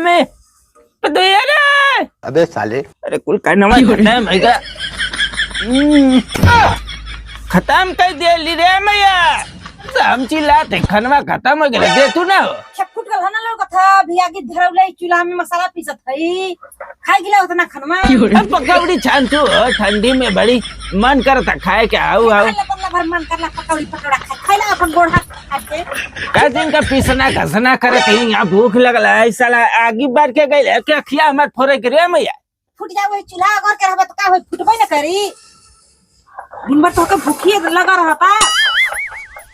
मैं तो यार अबे साले अरे कुल करना खत्म है खत्म कर दे ली रे मैया आमची लात खनवा खत्म हो गया दे तू ना फुट गल ना लोग था भिया के धरौले चूल्हा में मसाला पीसत हई खाई गिला उतना खनमा अब पकौड़ी छान तू ठंडी में बड़ी मन करता खाए के आओ बदला भर मन करला पकौड़ी पकौड़ा खाइला अपन गोड़ हाथ खाते का दिन का पीसना घसना करत ही यहां भूख लगला ऐसा आगी बार के गइल क्या खिया हमर फोरे के रे मैया फुट जावे चूल्हा अगर के रहबे त का होई फुटबे न करी दिन भर तो के भूखिए लगा रहता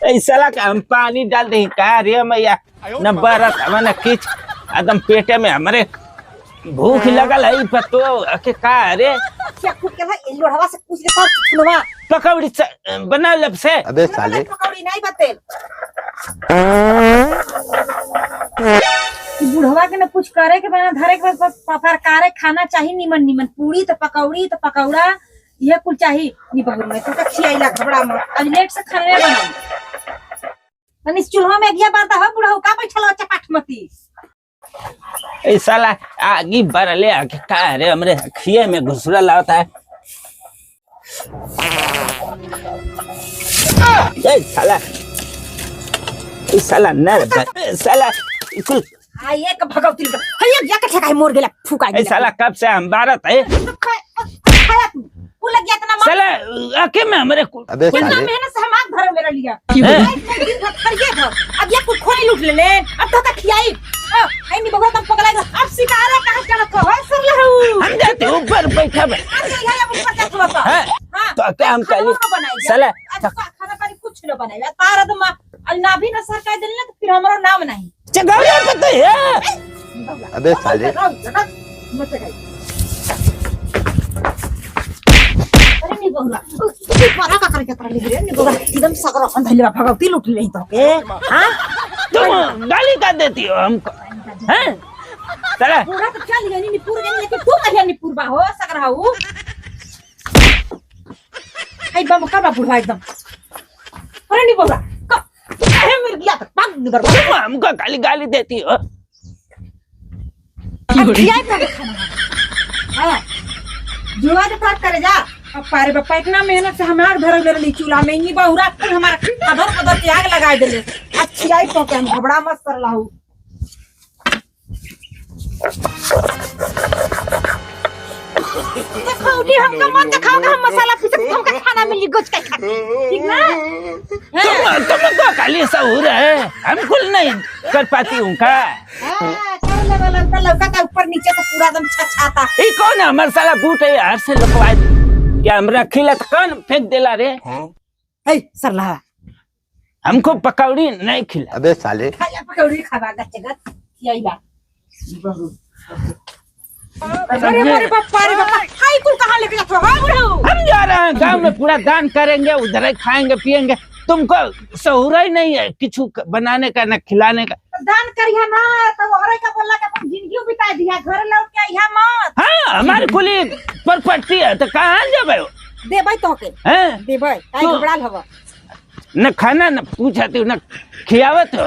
ऐसा का हम पानी डाल दे का रे मैया न बरत न किच एकदम पेटे में हमरे भूख लगल है पतो के का रे क्या फुट के भाई इन लोढ़वा से पूछ के सब सुनवा पकौड़ी बना लब से अबे साले पकौड़ी नहीं बते बुढ़वा के न कुछ करे के बना धरे के प्रकारे खाना चाहिए निमन निमन पूरी तो पकौड़ी तो पकौड़ा ये कुल चाहिए नी बगुर में तो खियाइला घबड़ा में आज लेट से खाने बना तनी चूल्हा में गया बात है बुढ़ऊ का बैठल चपाटमती ए साला आगी बरले आके का रे हमरे खिए में घुसरा लाता है ए साला नर साला कुल आ एक भगवती हइया जा के ठकाई मोर गेला फुका ए साला कब से हम भारत है कुल लग गया तना साला आके में हमरे अबे कितना साले मेहनत से हमार भर मेरा लिया करिए घर अब ये कुछ खोली लूट ले अब तो खियाई आई नहीं बगल तक पगला अब शिकारा कहां चलत हो सर लहू हम जाते ऊपर बैठा बे हां तो क्या हम कल साला खाना पानी कुछ न बनाएगा तारा तो अल्लाह भी न सर कह देना तो फिर हमारा नाम नहीं चगाड़ा पता है अबे साले मत गई अरे नहीं बोला तू पारा का करके कर ले रे नहीं बोला एकदम सगर अंधलिया भगवती लूट ले तो के हां तुम गाली का देती हो हमको हैं साला पूरा तो क्या लिया नहीं पूरा नहीं कि तू कहिया नहीं पूर्वा हो सगर हाउ आई बम का बुढ़वा एकदम अरे नहीं बोला अरे मिल गया तो पाग निबर हमको गाली गाली देती हो खियाई पे खाना हां जुआ के साथ करे जा अब पारे बापा इतना मेहनत से हमार धरल मेरे चूल्हा में नहीं बहुरा फिर हमारा अधर अधर के आग लगा देले अच्छी आई तो के हम घबरा मत कर लाहू देखो उठी हमका मत दिखाओगे हम मसाला पीस के हमका खाना मिली गोच के खा ठीक ना तुमको खाली सहूर है हम कुल नहीं कर पाती हूँ का लौका का ऊपर नीचे से पूरा एकदम छछाता ये कौन है हमारा साला बूट है यार से लकवा क्या हमरा खिला तो कौन फेंक देला रे हे सरला हमको पकौड़ी नहीं खिला अबे साले खाया पकौड़ी खावा गचगत खियाइला अरे बापा हाय कुल कहां लेके जाते हो बुढ़ऊ हम जा रहे हैं गांव में पूरा दान करेंगे उधर ही खाएंगे पिएंगे तुमको सहूरा ही नहीं है कुछ बनाने का न खिलाने का दान करिया ना तो औरे का बोला के अपन जिंदगी बिता दिया घर लौट के आइया मत हाँ हमारी कुली प्रॉपर्टी है तो कहाँ जाबे देबै तो के हैं देबै काई घबराल हवा न खाना न पूछती न खियावत हो